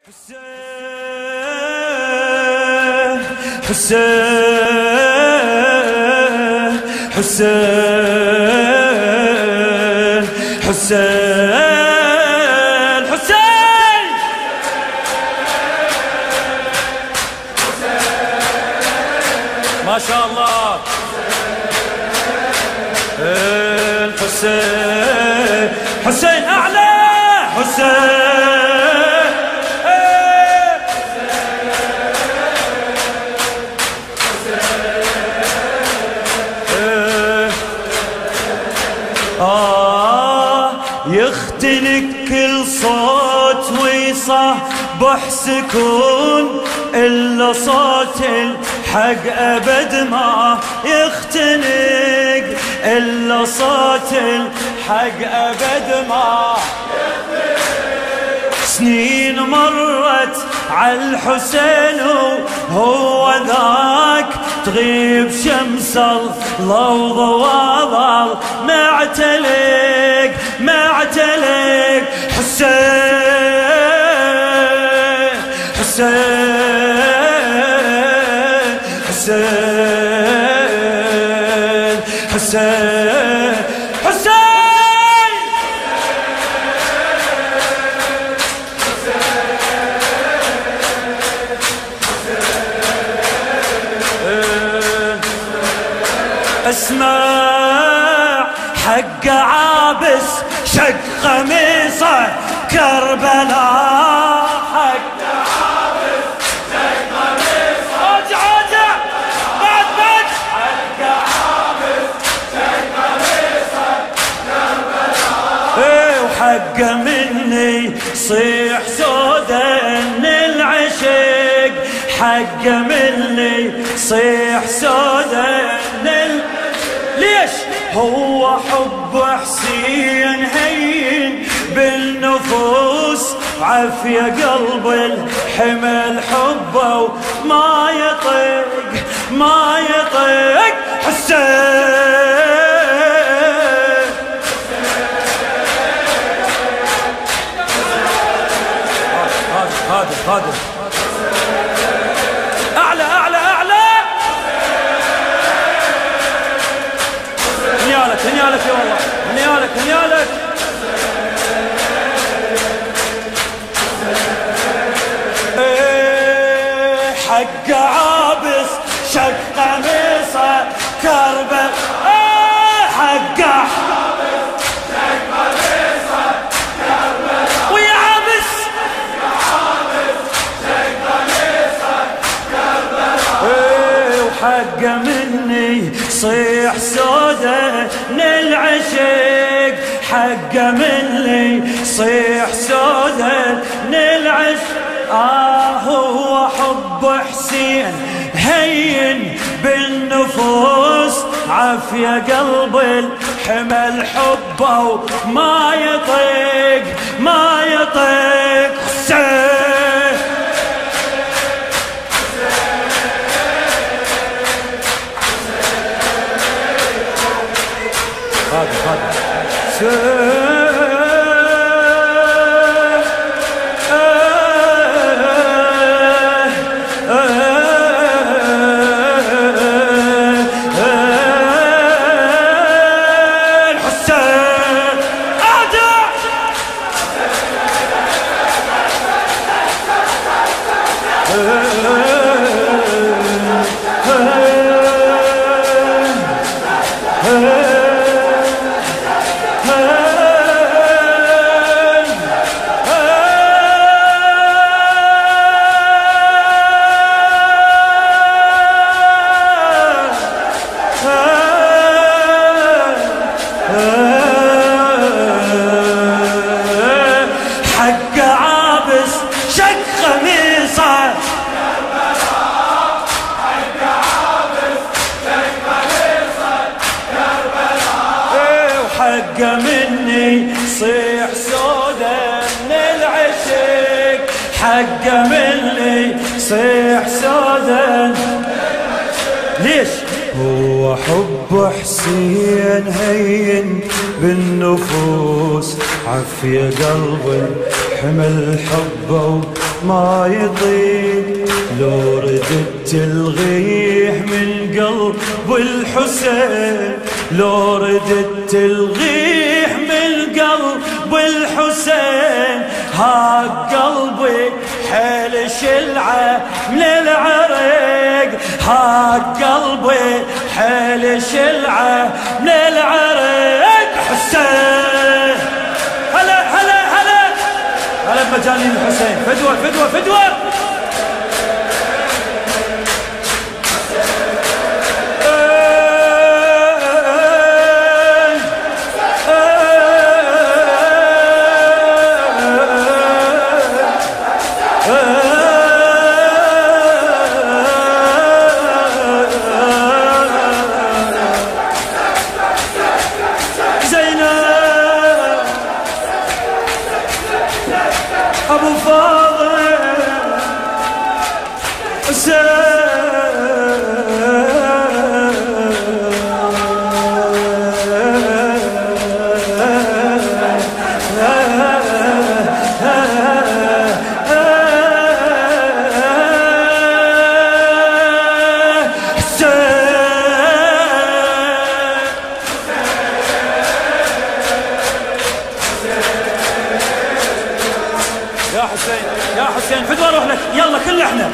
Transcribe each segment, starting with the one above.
حسين حسين حسين حسين حسين ما شاء الله الحسين حسين أعلى حسين يختنق كل صوت ويصبح سكون إلا صوت الحق أبد ما يختنق إلا صوت الحق أبد ما يختنق. سنين مرت عالحسين وهو ذاك تغيب شمس الله وظل معتلق معتلق. حسين حسين حسين حسين حسين اسمع حق عابس شق قميصه كربلاء حق عابس شق قميصه ارجع بعد حق عابس شق قميصه كربلاء وحق مني صيح سودان العشق حق مني صيح سودان. ليش هو حب حسين هين بالنفوس عافية قلب الحمل حبه وما يطق ما يطق. حسين هذا أعلى أعلى أعلى. هنيالك هنيالك يا والله هنيالك هنيالك. حق عابس شق قميصه كربل حق عابس شق قميصه كربل ويا عابس شق قميصه كربل وحق مني صيح سودان العشق حق مني صيح سودان العشق. هو حب حسين هين بالنفوس عافية قلب الحمل حبه وما يطق ما يطق. حسين هذا حق مني صيح سودان العشق حق مني صيح سودان. ليش هو حب حسين هين بالنفوس عافية قلبي حمل حبه ما يطيق لو ردت تلغيه من قلب الحسين، لو ردت تلغيه من قلب الحسين. ها قلبي حيل شلعه من العرق، ها قلبي حيل شلعه من العرق. حسين هلا هلا هلا هلا بمجانين الحسين. فدوة فدوة فدوة. أبو فاضل يا حسين فدوى اروح لك يلا كل احنا.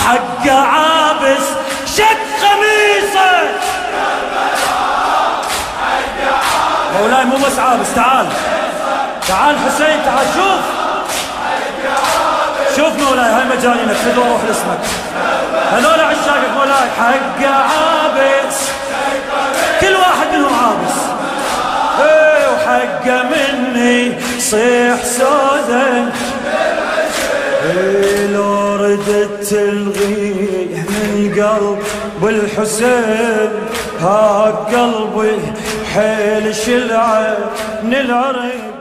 حق عابس شق قميصه. مولاي مو بس عابس، تعال تعال حسين تعال شوف شوف مولاي هاي مجانينك. فدوى اروح لاسمك هذول عشاقك مولاي. حق عابس كل واحد منهم عابس. وحقه مني صيح سودا. لو ردت تلغيه من قلب الحسين. ها قلبي حيل شلعه من العرق.